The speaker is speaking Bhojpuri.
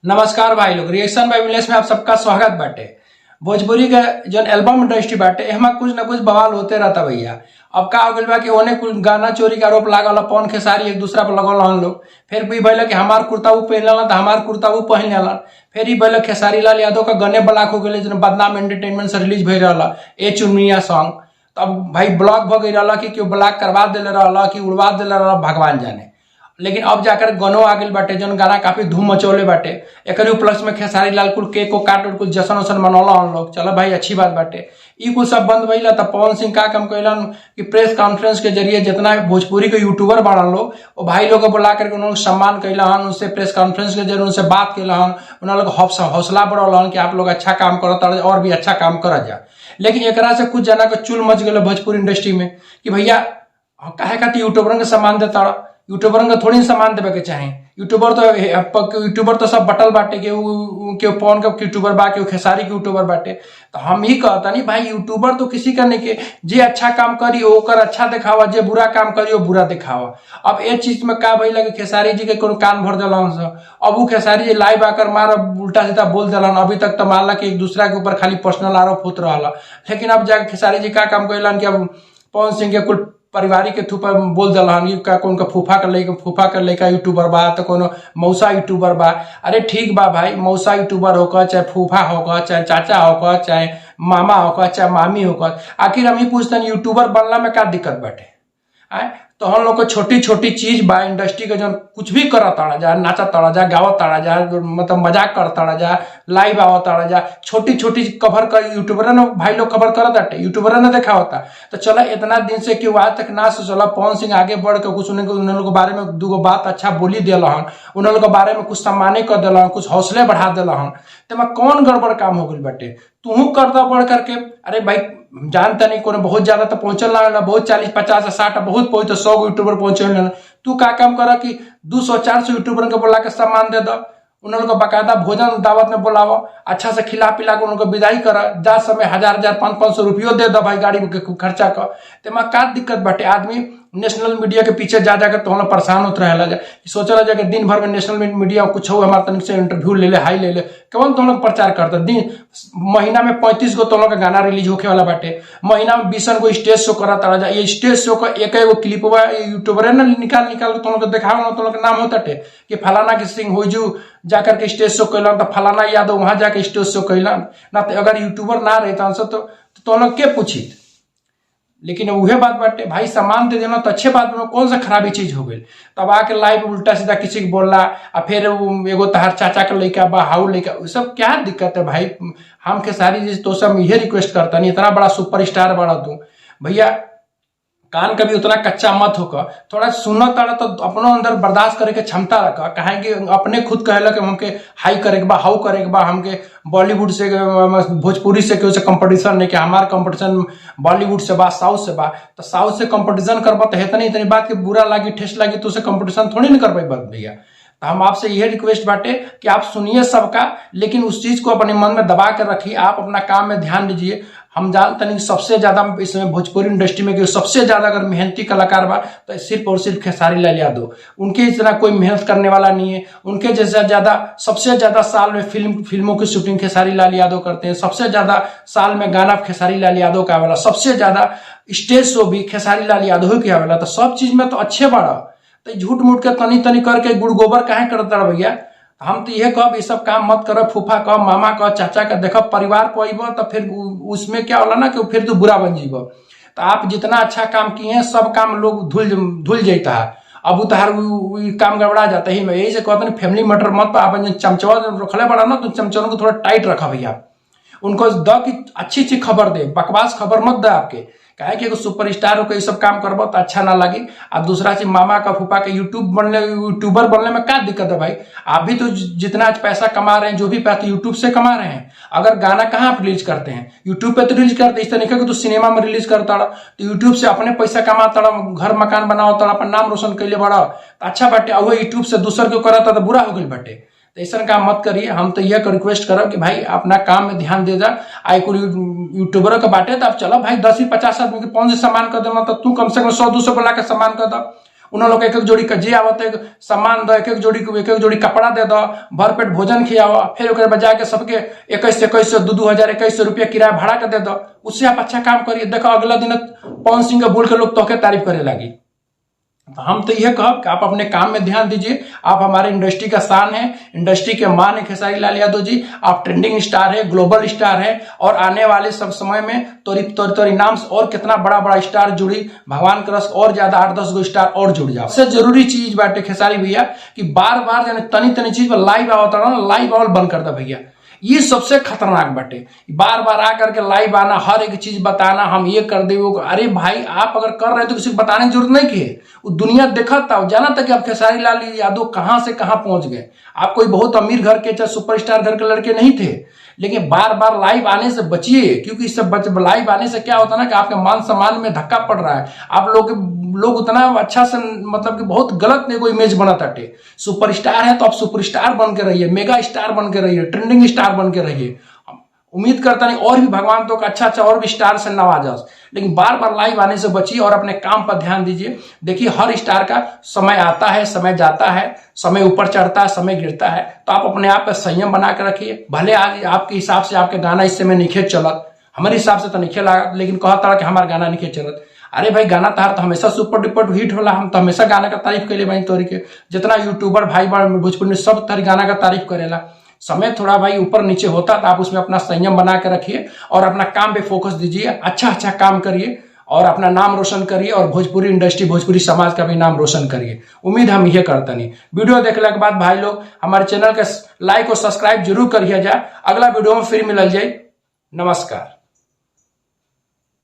नमस्कार भाई लोग, रिएक्शन बाय मिलेश में आप सबका स्वागत बाटे। भोजपुरी के जो एल्बम इंडस्ट्री बाटे एहमा कुछ न कुछ बवाल होते रहता भैया। अब का हो गइल बा कि ओने कुछ गाना चोरी का आरोप लागल, पवन खेसारी एक दूसरा पर लगल हन लोग। फिर भी भइल कि हमार कुर्ता ऊ पहन लेलन त हमार कुर्ता ऊ पहन लेलन। फिर ही भइल खेसारी लाल यादव का गने ब्लॉक हो गइल, जो बदनाम एंटरटेनमेंट से रिलीज भइल रहला ए चुनमिया सॉन्ग। तब भाई ब्लॉक भ गई रहला कि क्यों ब्लॉक करवा देले रहला कि उड़वा देले रहला भगवान जाने। लेकिन अब जाकर गनो आ गइल बाटे, जौन गाना काफी धूम मचौले बाटे। एकरे उपलक्ष्य में खेसारी लाल कुल केक को काट और कुल जश्न वसन मनौला हम लोग। चलो भाई अच्छी बात बाटे। ई कुल सब बंद भइला तब पवन सिंह का काम कइलन कि प्रेस कॉन्फ्रेंस के जरिए जितना भोजपुरी के यूट्यूबर बाड़न लोग वो भाई लोग को बुला करके उन्होंने सम्मान कैला हन, उनसे प्रेस कॉन्फ्रेंस के जरिए उनसे बात कैला हन, उन लोग हौसला बढ़ल हन कि आप लोग अच्छा काम करत और भी अच्छा काम करत जा। लेकिन एकरा से कुछ जना के चुल मच गए भोजपुरी इंडस्ट्री में कि भैया काहे खातिर यूट्यूबरन के सम्मान देता, यूट्यूबरन के थोड़ी सम्मान देवे के चाहे। यूट्यूबर तो सब बटल बाटे के पवन का यूट्यूबर बा, के खेसारी के यूट्यूबर बाटे। तो हम ही कहता नहीं भाई, यूट्यूबर तो किसी का नहीं के जे अच्छा काम करी ओकर अच्छा दिखावा, जे बुरा काम करी वो बुरा दिखावा। अब ए चीज में का भइल कि खेसारी जी के कोनो कान भर दिलन से। अब वो खेसारी जी लाइव आकर मार उल्टा सीधा बोल दिलन। अभी तक तो मानला कि एक दूसरा के ऊपर खाली पर्सनल आरोप होत रहला, लेकिन अब जाके खेसारी जी का काम कइलन कि अब पवन सिंह के कुल पारिवारिक के थ्रू पर बोल दिलन का कौन का फूफा कर लइका यूट्यूबर बा, तो कोनो मौसा यूट्यूबर बा। अरे ठीक बा भाई, मौसा यूट्यूबर होकर चाहे फूफा होकर चाहे चाचा होकर चाहे मामा होकर चाहे मामी होकर, आखिर हम ही पूछते हैं यूट्यूबर बनला में क्या दिक्कत बाटे। तो हम लोग को छोटी छोटी चीज बा इंडस्ट्री के जो कुछ भी करत ताड़ा जा, नाचा ताड़ा जा, गावत ताड़ा जा, मतलब मजाक कर ताड़ा जा, लाइव आवत ताड़ा जा, छोटी छोटी कवर कर यूट्यूबर ने भाई लोग कवर करत बाटे, यूट्यूबर ने देखा होता। तो चला इतना दिन से क्यों आज तक ना सोचला पवन सिंह आगे बढ़ के कुछ उन लोग के बारे में दूगो बात अच्छा बोली दिला हन, उन लोग के बारे में कुछ सम्माने कर दिला हन, कुछ हौसले बढ़ा दिला हन। तो कौन गड़बड़ काम हो गई बाटे तू करता बढ़ करके। अरे भाई जानता नहीं कोने बहुत ज्यादा तो पहुंचल ना, बहुत 40 50 60 बहुत पहुंच तो 100 यूट्यूबर पहुंचे। तू का काम करा कि 200 400 यूट्यूबर के बोला के सम्मान दे दो, उन लोगों को बाकायदा भोजन दावत में बुलाओ, अच्छा से खिला पिला के उनको विदाई करा, जा समय 1000 500 रुपये दे दो भाई गाड़ी के खर्चा का। तो का दिक्कत बाटे। आदमी नेशनल मीडिया के पीछे जा जाकर तो हम लोग परेशान होते रहे, सोचला जाकर दिन भर में नेशनल मीडिया कुछ हो हमारे तनिक से इंटरव्यू ले ले, हाई ले ले, कौन तुम लोग प्रचार करते दिन महीना में 35 गो तुम लोग का गाना रिलीज होके वाला बाटे, महीना में 20 गो स्टेज शो करा तारा जा। ये स्टेज शो का एक क्लिप हुआ यूट्यूबर ने निकाल तुम लोग देखा तुम लोग नाम होता टे कि फलाना के सिंह हो जू जाकर के स्टेज शो कैलन, तो फलाना यादव वहां जाके स्टेज शो कैलन ना। तो अगर यूट्यूबर ना रहता तो तुम लोग के पूछी। लेकिन वह बात बाटे भाई, सम्मान दे देना तो अच्छे बात में कौन सा खराबी चीज हो गई। तब आके लाइव उल्टा सीधा किसी को बोलना और फिर एगो तहार चाचा का लड़का बा हाउ लड़का, सब क्या दिक्कत है भाई। हम खेसारी जी तो सब ये रिक्वेस्ट करता नहीं, इतना बड़ा सुपरस्टार बड़ा तू भैया, कान कभी उतना कच्चा मत होकर थोड़ा सुनो तारा तो अपनो अंदर बर्दाश्त करे के क्षमता रखा। कहे कि अपने खुद कहला कि हमके हाई करे के बा हाउ करे के बा, हमके बॉलीवुड से भोजपुरी से कोई कंपटीशन नहीं कि हमार कंपटीशन बॉलीवुड से बा साउथ से बा। तो साउथ से कंपटीशन करबा तो इतनी बात की बुरा लागी ठेस लागी तो उसे कंपटीशन थोड़ी नहीं कर पाई बात भैया। तो हम आपसे यह रिक्वेस्ट बाटे कि आप सुनिए सबका, लेकिन उस चीज को अपने मन में दबा कर रखिए, आप अपना काम में ध्यान दीजिए। हम जानते नहीं सबसे ज्यादा इसमें भोजपुरी इंडस्ट्री में सबसे ज्यादा अगर मेहनती कलाकार बा तो सिर्फ और सिर्फ खेसारी लाल यादव। उनके इतना कोई मेहनत करने वाला नहीं है। उनके जैसा ज्यादा सबसे ज्यादा साल में फिल्मों की शूटिंग खेसारी लाल यादव करते हैं, सबसे ज्यादा साल में गाना खेसारी लाल यादव का आवेला, सबसे ज्यादा स्टेज शो भी खेसारी लाल यादव की आवेला। तो सब चीज में तो अच्छे बड़ा, तो झूठ मूठ के तनी करके गुड़ गोबर काहे करता रह भैया। हम तो यह कब ये सब काम मत करो, फूफा कह मामा कह चाचा का देखो परिवार पइब तो फिर उसमें क्या होला ना कि फिर तू बुरा बन जीब। तो आप जितना अच्छा काम किए हैं सब काम लोग धुल जाता है। अब उतार काम गड़बड़ा जाता है। मैं यही से कहता हूँ फैमिली मैटर मत अपन जो चमचवा रखले बड़ा ना तो चमचवन को थोड़ा टाइट रखा भैया, उनको द की अच्छी खबर दे, बकवास खबर मत दे आपके। कहे कि सुपरस्टार हो के सब काम करबो तो अच्छा ना लगी। और दूसरा चीज मामा का फूफा के यूट्यूबर बनने में क्या दिक्कत है भाई। आप भी तो जितना पैसा कमा रहे हैं, जो भी पैसा यूट्यूब से कमा रहे हैं, अगर गाना कहाँ रिलीज करते हैं यूट्यूब पे तो रिलीज करते हैं। इस तरीके को तो सिनेमा में रिलीज करता रहा तो यूट्यूब से अपने पैसा कमाता रहा, घर मकान बनाओ तो अपन नाम रोशन कैले बड़ा अच्छा बाटे। वही यूट्यूब से दूसर के करता तो बुरा हो गई बाटे। तो ऐसा काम मत करिए। हम तो यह रिक्वेस्ट करब कि भाई अपना काम में ध्यान दे जा। आई कुल यूट्यूबरों के बाटे तो अब चलो भाई 10 ही 50 आदमी के 5 से सम्मान कर देना, तो तू कम से कम 100 200 बुला के सम्मान कर दो। उन लोग एक एक जोड़ी जे आवत है सामान दो, एक एक जोड़ी कपड़ा दे दो, भरपेट भोजन खियाओ, फिर ओकरे बजा के सबके 2100 2,000 2100 रुपया किराया भाड़ा के दे दो। उससे आप अच्छा काम करिए, देखो अगला दिन पवन सिंह के बोल के लोग तोहके तारीफ करे लगी। हम तो यह कहब कि आप अपने काम में ध्यान दीजिए। आप हमारे इंडस्ट्री का शान है, इंडस्ट्री के मान है खेसारी लाल यादव जी। आप ट्रेंडिंग स्टार है, ग्लोबल स्टार है, और आने वाले सब समय में तोरी नाम से और कितना बड़ा बड़ा स्टार जुड़ी, भगवान करस और ज्यादा 8-10 गो स्टार और जुड़ जाओ। सबसे जरूरी चीज बाटे खेसारी भैया कि बार बार जाने तनी चीज पर लाइव आवता रहा, लाइव आवल बंद कर दे भैया। ये सबसे खतरनाक बाटे, बार बार आकर के लाइव आना, हर एक चीज बताना, हम ये कर दे वो। अरे भाई आप अगर कर रहे हैं तो किसी को बताने की जरूरत नहीं की है। वो दुनिया देखा था, जाना था कि आप खेसारी लाल यादव कहां से कहां पहुंच गए। आप कोई बहुत अमीर घर के चाहे सुपरस्टार घर के लड़के नहीं थे, लेकिन बार बार लाइव आने से बचिए, क्योंकि इससे लाइव आने से क्या होता है ना कि आपके मान सम्मान में धक्का पड़ रहा है। आप लोग उतना अच्छा से मतलब कि बहुत गलत ने कोई इमेज बना ताटे। सुपरस्टार है तो आप सुपरस्टार बन के रहिए, मेगा स्टार बन के रहिए, ट्रेंडिंग स्टार बन के रहिए। उम्मीद करता नहीं और भी भगवान तो अच्छा और भी स्टार से नवाजा, लेकिन बार बार लाइव आने से बचिए और अपने काम पर ध्यान दीजिए। देखिए हर स्टार का समय आता है, समय जाता है, समय ऊपर चढ़ता है, समय गिरता है, तो आप अपने आप पर संयम बना के रखिए। भले आज आपके हिसाब से आपके गाना इस समय नहीं चलत, हमारे हिसाब से तो नहीं लागत, लेकिन कहता कि हमारा गाना नहीं चलत। अरे भाई गाना तार तो हमेशा सुपर डुपर हिट होला, हम तो हमेशा गाना का तारीफ के लिए भाई तोरी के जितना यूट्यूबर भाई भोजपुरी में सब तरह गाना का तारीफ करेला। समय थोड़ा भाई ऊपर नीचे होता तो आप उसमें अपना संयम बना के रखिए और अपना काम पे फोकस दीजिए, अच्छा काम करिए और अपना नाम रोशन करिए और भोजपुरी इंडस्ट्री भोजपुरी समाज का भी नाम रोशन करिए। उम्मीद हम ये करते नहीं। वीडियो देखने के बाद भाई लोग हमारे चैनल के लाइक और सब्सक्राइब जरूर करिए। अगला वीडियो में फिर मिलल जाए। नमस्कार।